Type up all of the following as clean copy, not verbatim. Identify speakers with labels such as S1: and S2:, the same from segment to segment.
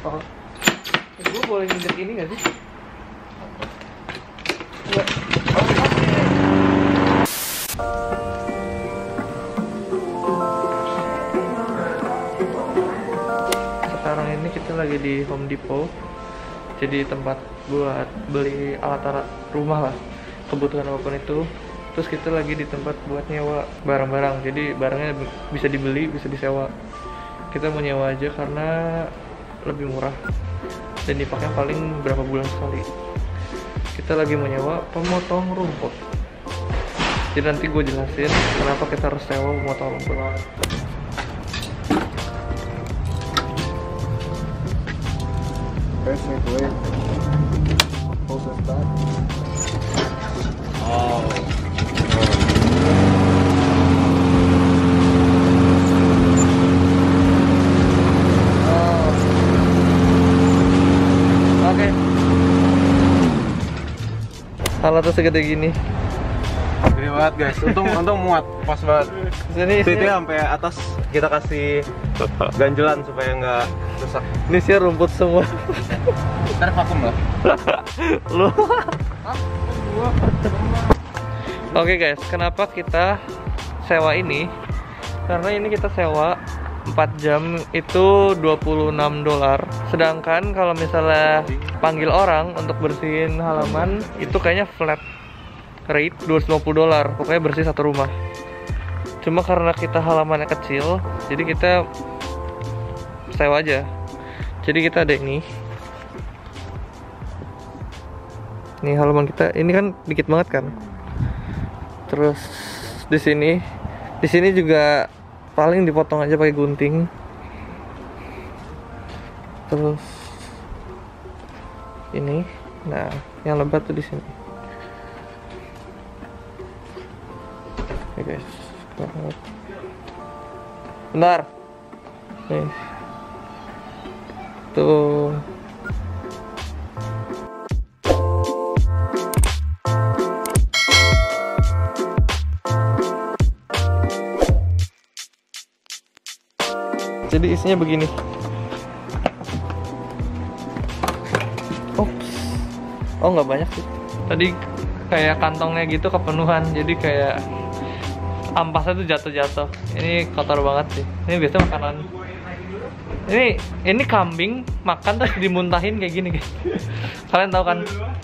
S1: Oh. Gue boleh nginjek ini nggak sih? Nggak. Sekarang ini kita lagi di Home Depot. Jadi tempat buat beli alat-alat rumah lah, kebutuhan apapun itu. Terus kita lagi di tempat buat nyewa barang-barang. Jadi barangnya bisa dibeli, bisa disewa. Kita mau nyewa aja karena lebih murah dan dipakainya paling berapa bulan sekali. Kita lagi mau nyewa pemotong rumput. Jadi nanti gue jelasin kenapa kita harus sewa pemotong rumput.
S2: First make way. Hold this back.
S1: Oh. Oke. Alatnya segede gini.
S2: Gede banget guys. Untung muat, pas banget.
S1: Sini
S2: Seatnya sampai atas kita kasih ganjelan supaya nggak rusak.
S1: ini sih rumput semua.
S2: Ntar vakum lah.
S1: Lu. Oke guys, kenapa kita sewa ini? Karena ini kita sewa 4 jam itu $26. Sedangkan kalau misalnya panggil orang untuk bersihin halaman itu kayaknya flat rate $250. Pokoknya bersih satu rumah. Cuma karena kita halamannya kecil, jadi kita sewa aja. Jadi kita ada ini. Ini halaman kita, ini kan dikit banget kan. Terus di sini juga paling dipotong aja pakai gunting. Terus ini, nah yang lebat tuh di sini. Oke guys, bentar. Nih, tuh. Jadi isinya begini. Oh nggak banyak sih. Tadi kayak kantongnya gitu kepenuhan, jadi kayak ampasnya tuh jatuh-jatuh. Ini kotor banget sih. Ini biasa makanan. Ini kambing makan terus dimuntahin kayak gini guys. Kalian tahu kan?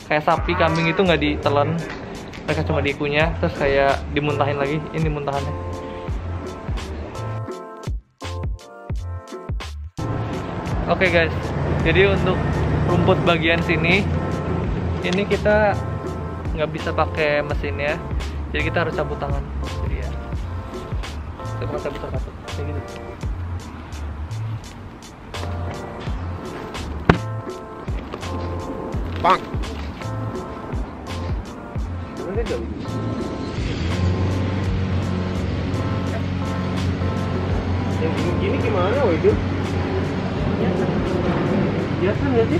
S1: Kayak sapi, kambing itu nggak ditelan, mereka cuma diikunya, terus kayak dimuntahin lagi. Ini muntahannya. Oke guys, jadi untuk rumput bagian sini, ini kita nggak bisa pakai mesinnya, jadi kita harus cabut tangan. Jadi ya, coba cabut kayak gini.
S2: Bang. Yang gini gimana, woi itu?
S1: Biasa nggak sih?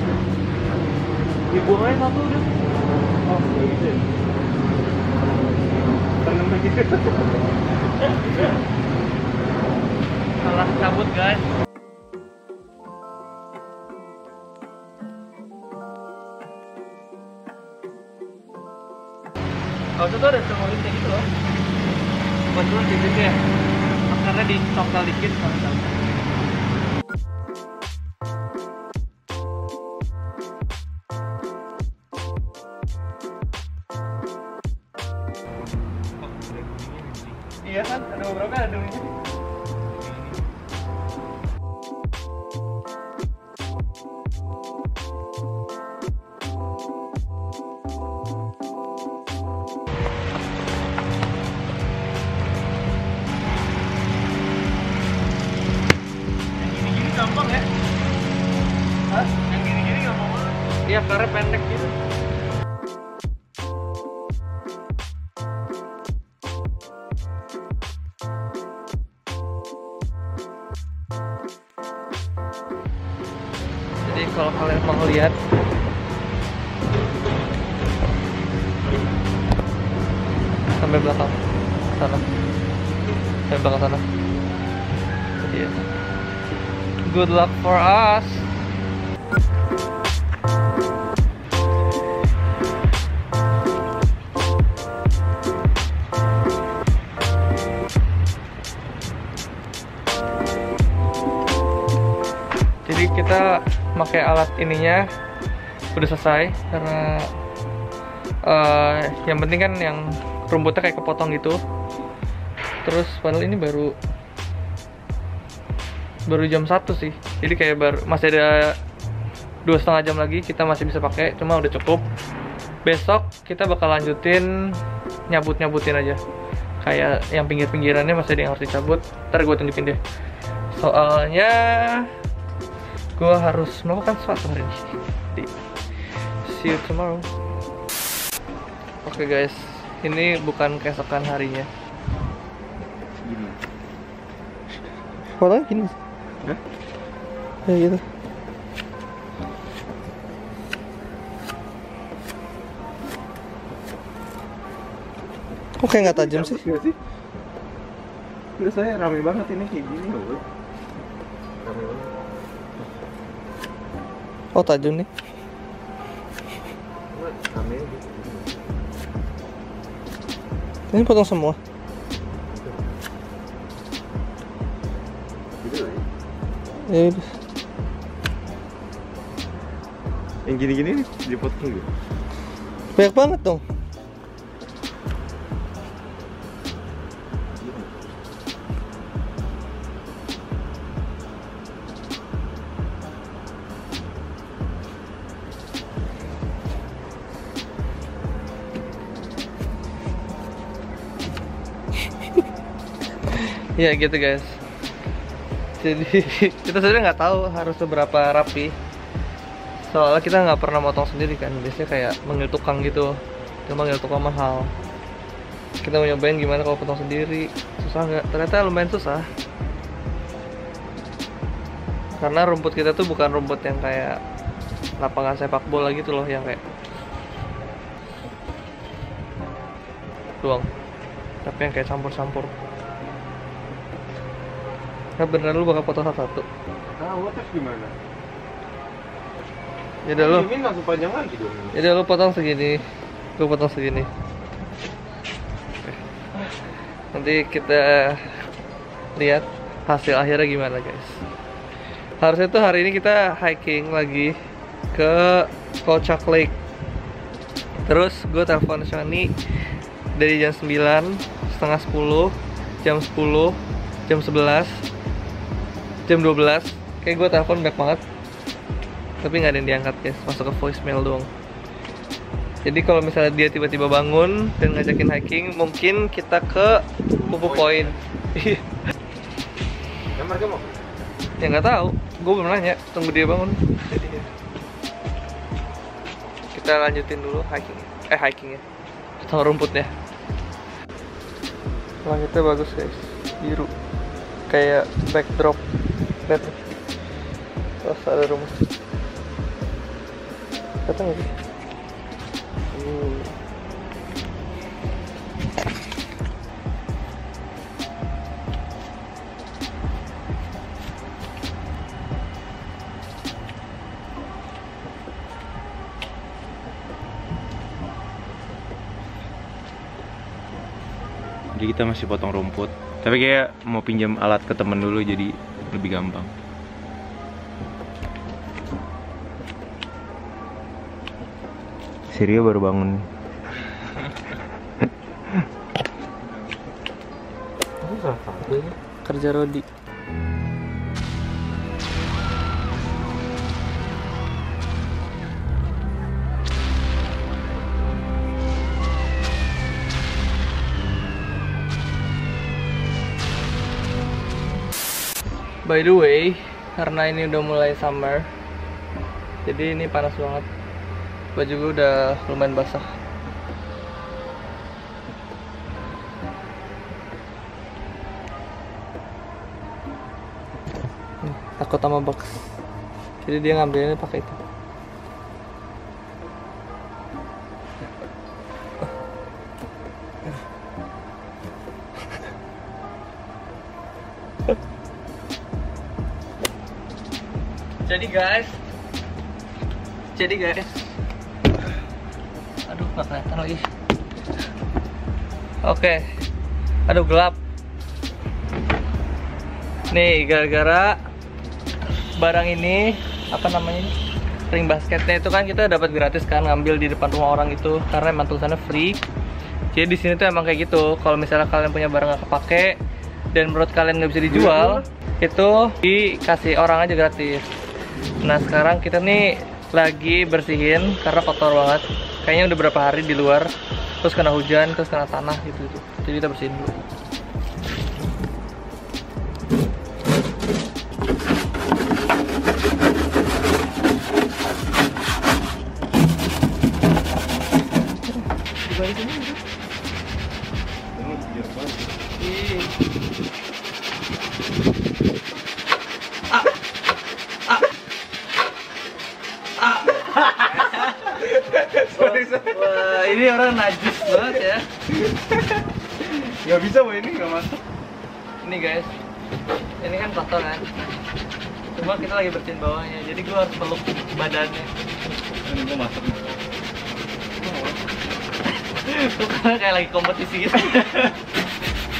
S1: Dibuang aja satu udah.
S2: Oh, kayak gitu ya? Tanam lagi.
S1: Salah cabut guys. Kalau itu tuh ada semolin kayak gitu loh. Kebetulan titiknya akarnya dicokal dikit kalau misalnya. Iya kan, ada beberapa ada ini. Yang gini-gini gampang ya? Hah? Yang gini-gini gampang banget. Iya, karena pendek gitu. Jadi kalau kalian mau lihat sampai belakang sana, sampai belakang sana. Jadi ya. Good luck for us. Jadi kita pakai alat ininya udah selesai karena yang penting kan yang rumputnya kayak kepotong gitu. Terus padahal ini baru jam 1 sih, jadi kayak masih ada 2,5 jam lagi kita masih bisa pakai, cuma udah cukup. Besok kita bakal lanjutin nyabut-nyabutin aja, kayak yang pinggir-pinggirannya masih ada yang harus dicabut. Ntar gue tunjukin deh, soalnya gue harus melakukan sesuatu hari ini. Jadi, see you tomorrow. Oke guys, ini bukan keesokan harinya.
S2: Gini.
S1: Fotonya gini.
S2: Hah?
S1: Ya gitu. Kok kayak nggak tajam sih?
S2: Nggak sih? Nggak, saya rame banget ini kayak gini loh. Rame banget.
S1: Oh tajam nih.
S2: Rame gitu.
S1: Ini potong semua.
S2: Gitu ya.
S1: Ya udah.
S2: Yang gini-gini nih dipotong gitu.
S1: Banyak banget dong. Ya gitu guys. Jadi kita sebenarnya nggak tahu harus seberapa rapi. Soalnya kita nggak pernah motong sendiri kan. Biasanya kayak manggil tukang gitu. Kita manggil tukang mahal. Kita mau nyobain gimana kalau potong sendiri. Susah nggak? Ternyata lumayan susah. Karena rumput kita tuh bukan rumput yang kayak lapangan sepak bola gitu loh, yang kayak doang. Tapi yang kayak campur-campur. Nah beneran lu bakal potong satu-satu?
S2: Tahu terus gimana?
S1: Ya udah lu.
S2: Ini langsung panjang lagi dong.
S1: Ya udah lu potong segini. Gue potong segini. Nanti kita lihat hasil akhirnya gimana guys. Harusnya tuh hari ini kita hiking lagi ke Kocak Lake. Terus gue telepon Shani dari jam 9, setengah 10, jam 10, jam 11, jam 12. Kayak gue telepon banyak banget, tapi nggak ada yang diangkat guys, masuk ke voicemail doang. Jadi kalau misalnya dia tiba-tiba bangun dan ngajakin hiking, mungkin kita ke Pupu Point.
S2: Ya mereka mau?
S1: Ya nggak tahu, gue belum nanya, tunggu dia bangun. Jadi kita lanjutin dulu hikingnya, potong rumputnya. Langitnya bagus guys, biru, kayak backdrop. Lihat nih, terus ada rumah. Kata nggak sih?
S2: Jadi kita masih potong rumput. Tapi kayak mau pinjam alat ke temen dulu jadi lebih gampang. Sirio baru bangun.
S1: Kerja Rodi. By the way, karena ini udah mulai summer, jadi ini panas banget. Baju gue udah lumayan basah. Takut sama box, jadi dia ngambilnya pakai itu. Jadi guys, jadi guys. Aduh, nggak kelihatan lagi. Oke. Aduh, gelap. Nih, gara-gara barang ini, apa namanya ini? Ring basketnya itu kan kita dapat gratis kan, ngambil di depan rumah orang itu karena emang tulisannya free. Jadi di sini tuh emang kayak gitu. Kalau misalnya kalian punya barang nggak kepake dan menurut kalian nggak bisa dijual, itu dikasih orang aja gratis. Nah sekarang kita nih lagi bersihin karena kotor banget. Kayaknya udah berapa hari di luar, terus kena hujan, terus kena tanah gitu. Jadi kita bersihin dulu. Wah, ini orang najis banget ya.
S2: Gak bisa boy, ini gak masuk.
S1: Ini guys, ini kan kotor kan. Cuma kita lagi bersihin bawahnya, jadi gue harus peluk badannya.
S2: Ini gue masuk.
S1: Tuh karena kayak lagi kompetisi gitu.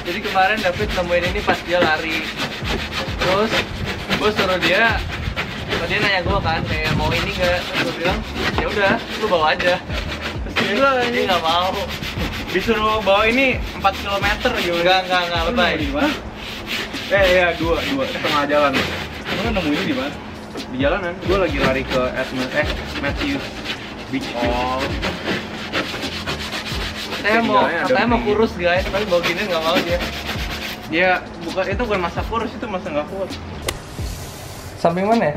S1: Jadi kemarin David nemuin ini pas dia lari. Terus gue suruh dia nanya gue kan kayak mau ini nggak? Terus gue bilang ya udah, lu bawa aja. Terus dia nggak mau.
S2: Disuruh bawa ini 4 km gitu.
S1: Enggak lebay.
S2: Di mana? Iya, dua setengah jalan. Kamu nemu ini di mana? Di jalanan. Gue lagi lari ke Matthews Beach. Oh.
S1: Katanya mau kurus guys, tapi bawa gini nggak mau dia.
S2: Ya, itu bukan masa kurus, itu masa nggak kuat.
S1: Samping mana ya?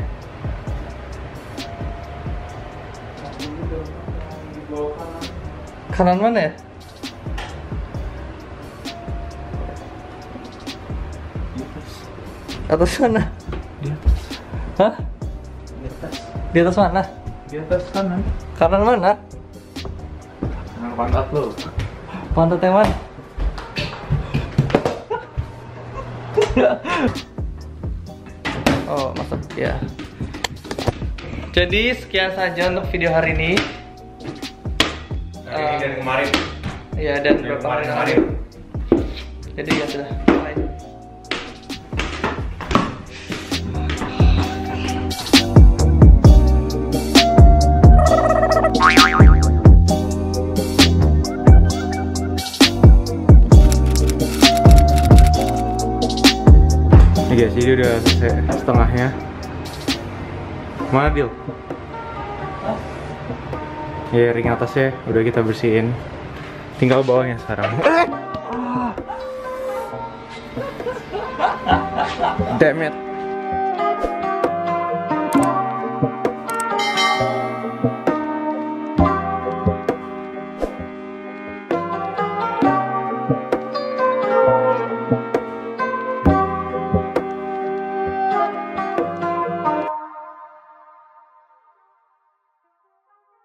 S1: Kanan mana ya? Atas mana?
S2: Di atas.
S1: Hah?
S2: Di atas.
S1: Di atas mana?
S2: Di atas kanan.
S1: Kanan mana?
S2: Kanan pantat lo.
S1: Pantat yang mana? Oh, masuk ya. Jadi sekian saja untuk video hari ini.
S2: Dari kemarin.
S1: Iya, dan beberapa hari kemarin. Jadi ya sudah. Bye.
S2: Ini guys, jadi udah selesai setengahnya. Mana Dil? Ya, ring atasnya udah kita bersihin. Tinggal bawahnya sekarang. Damn it.